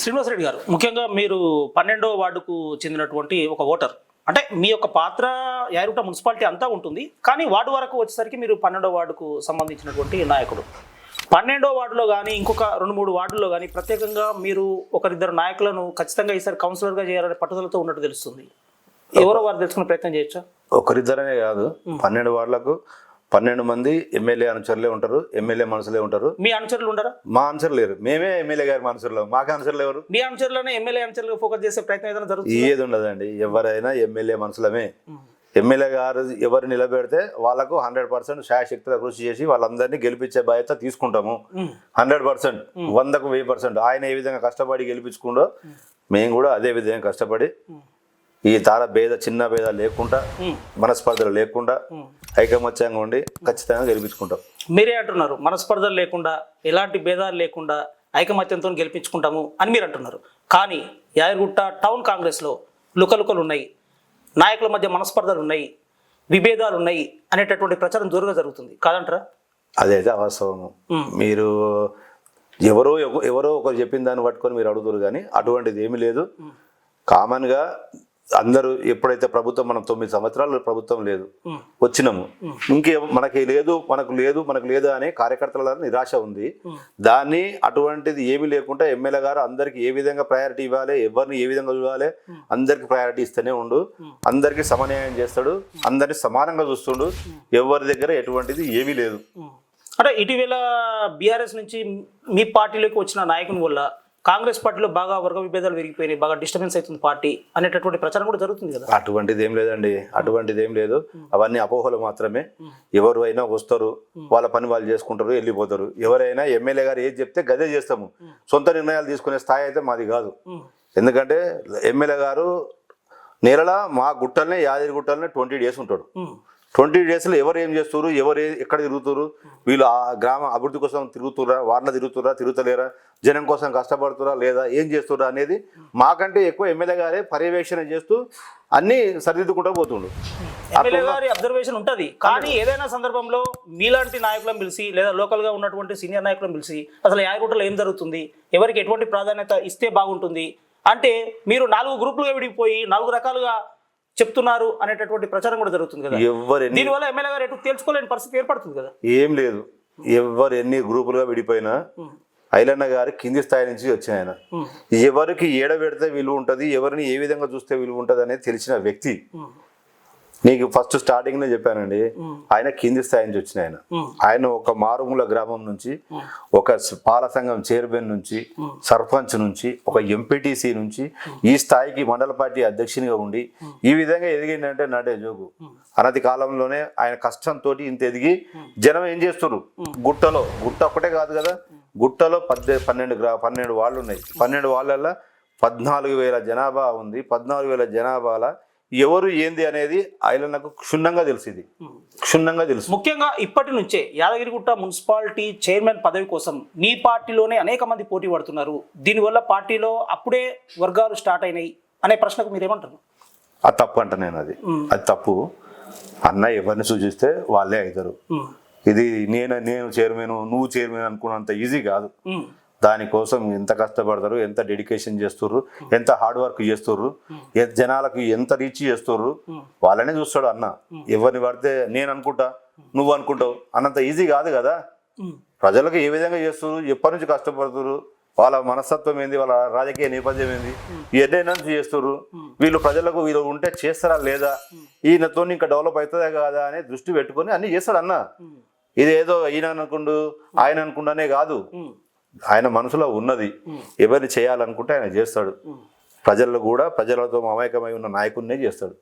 శ్రీనివాస్ రెడ్డి గారు, ముఖ్యంగా మీరు 12వ వార్డుకు చెందినటువంటి ఒక ఓటర్. అంటే మీ యొక్క పాత్ర యారుట మున్సిపాలిటీ అంతా ఉంటుంది, కానీ వార్డు వరకు వచ్చేసరికి మీరు 12వ వార్డుకు సంబంధించినటువంటి నాయకుడు. 12వ వార్డులో కానీ ఇంకొక 2-3 వార్డుల్లో కానీ ప్రత్యేకంగా మీరు ఒకరిద్దరు నాయకులను ఖచ్చితంగా ఈసారి కౌన్సిలర్గా చేయాలనే పట్టుదలతో ఉన్నట్టు తెలుస్తుంది. ఎవరో వారు తెలుసుకునే ప్రయత్నం చేయొచ్చా? ఒకరిద్దరనే కాదు, 12 వార్డులకు 12 మంది ఎమ్మెల్యే అనుచరులే ఉంటారు, ఎమ్మెల్యే మనుషులే ఉంటారు. మీ అనుచరులు ఉండరా? మా అనుచరులు లేరు, మేమే ఎమ్మెల్యే గారి మనుషులు. మాకు అనుచరులు ఎవరు? మీ అనుచరులనే ఎమ్మెల్యే అనుచరులు ఫోకస్ చేసే ప్రయత్నం ఏదైనా జరుగుతుంది? ఏది ఉండదండి, ఎవరైనా ఎమ్మెల్యే మనుషులమే. ఎమ్మెల్యే గారు ఎవరు నిలబెడితే వాళ్ళకు 100% శాయశక్తిగా కృషి చేసి వాళ్ళందరినీ గెలిపించే బాధ్యత తీసుకుంటాము. 100%, 100కు 1000%. ఆయన ఏ విధంగా కష్టపడి గెలిపించుకుంటో మేము కూడా అదే విధంగా కష్టపడి ఈ చిన్న భేద లేకుండా, మనస్పర్ధలు లేకుండా ఐకమత్యంగా ఉండి ఖచ్చితంగా గెలిపించుకుంటాం. మీరే అంటున్నారు మనస్పర్ధలు లేకుండా, ఎలాంటి భేదాలు లేకుండా ఐకమత్యంతో గెలిపించుకుంటాము అని మీరు అంటున్నారు. కానీ యాదగిరిగుట్ట టౌన్ కాంగ్రెస్లో లుకలుకలు ఉన్నాయి, నాయకుల మధ్య మనస్పర్ధలు ఉన్నాయి, విభేదాలు ఉన్నాయి అనేటటువంటి ప్రచారం జోరుగా జరుగుతుంది, కాదంటారా? అదైతే అవాస్తవము. మీరు ఎవరో ఒకరు చెప్పిన దాన్ని పట్టుకొని మీరు అడుగుతారు, కానీ అటువంటిది ఏమీ లేదు. కామన్గా అందరూ ఎప్పుడైతే ప్రభుత్వం, మనం 9 సంవత్సరాలు ప్రభుత్వం లేదు, వచ్చినాము, మనకు లేదు అనే కార్యకర్తల నిరాశ ఉంది. దాన్ని అటువంటిది ఏమీ లేకుండా ఎమ్మెల్యే గారు అందరికి ఏ విధంగా ప్రయారిటీ ఇవ్వాలి, ఎవరిని ఏ విధంగా చూడాలి, అందరికి ప్రయారిటీ ఇస్తూనే ఉండు, అందరికి సమన్యాయం చేస్తాడు, అందరినీ సమానంగా చూస్తుండు, ఎవరి దగ్గర ఎటువంటిది ఏమీ లేదు. అంటే ఇటీవల బీఆర్ఎస్ నుంచి మీ పార్టీలోకి వచ్చిన నాయకుని వల్ల కాంగ్రెస్ పార్టీలో బాగా వర్గ విభేదాలు విరిగిపోయినాయి, బాగా డిస్టర్బెన్స్ అవుతుంది పార్టీ అనేటటువంటి ప్రచారం కూడా జరుగుతుంది కదా? అటువంటిది ఏం లేదండి, అటువంటిది ఏం లేదు. అవన్నీ అపోహలు మాత్రమే. ఎవరు అయినా వస్తారు, వాళ్ళ పని వాళ్ళు చేసుకుంటారు, వెళ్ళిపోతారు. ఎవరైనా ఎమ్మెల్యే గారు ఏది చెప్తే గదే చేస్తాము. సొంత నిర్ణయాలు తీసుకునే స్థాయి అయితే మాది కాదు. ఎందుకంటే ఎమ్మెల్యే గారు నెలలా మా గుట్టలనే, యాదగిరిగుట్టలనే 20 days ఉంటాడు. 20 daysలో ఎవరు ఏం చేస్తారు, ఎక్కడ తిరుగుతారు, వీళ్ళు ఆ గ్రామ అభివృద్ధి కోసం తిరుగుతురా, వార్డులో తిరుగుతలేరా, జనం కోసం కష్టపడుతురా లేదా, ఏం చేస్తురా అనేది మాకంటే ఎక్కువ ఎమ్మెల్యే గారే పర్యవేక్షణ చేస్తూ అన్ని సరిదిద్దుకుంటూ పోతుండు. ఎమ్మెల్యే గారి అబ్జర్వేషన్ ఉంటుంది, కానీ ఏదైనా సందర్భంలో మీలాంటి నాయకులను పిలిచి లేదా లోకల్గా ఉన్నటువంటి సీనియర్ నాయకులను పిలిచి అసలు యాదగిరిగుట్టలో ఏం జరుగుతుంది, ఎవరికి ఎటువంటి ప్రాధాన్యత ఇస్తే బాగుంటుంది అంటే మీరు 4 గ్రూపులుగా విడిపోయి 4 రకాలుగా చెప్తున్నారు అనేటటువంటి ప్రచారం కూడా జరుగుతుంది కదా. దీనివల్ల ఎమ్మెల్యే గారు ఎటు తేల్చుకోలేని పరిస్థితి ఏర్పడుతుంది కదా. ఏం లేదు, ఎవరు ఎన్ని గ్రూపులుగా విడిపోయినా ఐలన్న గారు కింది స్థాయి నుంచి వచ్చిన ఆయన. ఎవరికి పెడితే విలువ ఉంటుంది, ఎవరిని ఏ విధంగా చూస్తే విలువ ఉంటుంది అనేది తెలిసిన వ్యక్తి. నీకు ఫస్ట్ స్టార్టింగ్ లో చెప్పానండి, ఆయన కింది స్థాయి నుంచి వచ్చిన ఆయన ఒక మారుమూల గ్రామం నుంచి, ఒక పాల సంఘం చైర్మన్ నుంచి, సర్పంచ్ నుంచి, ఒక ఎంపీటీసీ నుంచి ఈ స్థాయికి మండల పార్టీ అధ్యక్షునిగా ఉండి ఈ విధంగా ఎదిగిందంటే నాటే జోగు. అనతి కాలంలోనే ఆయన కష్టంతో ఇంత ఎదిగి జనం ఏం చేస్తున్నారు, గుట్ట ఒక్కటే కాదు కదా, గుట్టలో 12 వార్డులు ఉన్నాయి. 12 వార్డులలో 14,000 జనాభా ఉంది. 14,000 జనాభాల ఎవరు ఏంది అనేది ఆయనకు క్షుణ్ణంగా తెలుసు. ముఖ్యంగా ఇప్పటి నుంచే యాదగిరిగుట్ట మున్సిపాలిటీ చైర్మన్ పదవి కోసం మీ పార్టీలోనే అనేక మంది పోటీ పడుతున్నారు. దీనివల్ల పార్టీలో అప్పుడే వర్గాలు స్టార్ట్ అయినాయి అనే ప్రశ్నకు మీరేమంటారు? అది తప్పు అంట. నేను అది తప్పు అన్న. ఎవరిని సూచిస్తే వాళ్ళే అవుతారు. ఇది నేను చైర్మన్, నువ్వు చైర్మన్ అనుకున్నంత ఈజీ కాదు. దానికోసం ఎంత కష్టపడతారు, ఎంత డెడికేషన్ చేస్తుర్రు, ఎంత హార్డ్ వర్క్ చేస్తుర్రు, జనాలకు ఎంత రీచ్ చేస్తుర్రు వాళ్ళనే చూస్తాడు అన్న. ఎవరిని పడితే నేను అనుకుంటా, నువ్వు అనుకుంటావు అన్నంత ఈజీ కాదు కదా. ప్రజలకు ఏ విధంగా చేస్తున్నారు, ఎప్పటి నుంచి కష్టపడుతున్నారు, వాళ్ళ మనస్తత్వం ఏంది, వాళ్ళ రాజకీయ నేపథ్యం ఏంది, ఎన్నైనా చేస్తుర్రు, వీళ్ళు ప్రజలకు వీళ్ళు ఉంటే చేస్తారా లేదా, ఈయనతో ఇంకా డెవలప్ అవుతుందా కాదా అనే దృష్టి పెట్టుకొని అన్ని చేస్తాడు అన్న. ఇదేదో ఈయన అనుకుండు ఆయన అనుకుండానే కాదు, ఆయన మనసులో ఉన్నది. ఎవరిని చేయాలనుకుంటే ఆయన చేస్తాడు. ప్రజల్లో కూడా ప్రజలతో మమేకమై ఉన్న నాయకుడినే చేస్తాడు.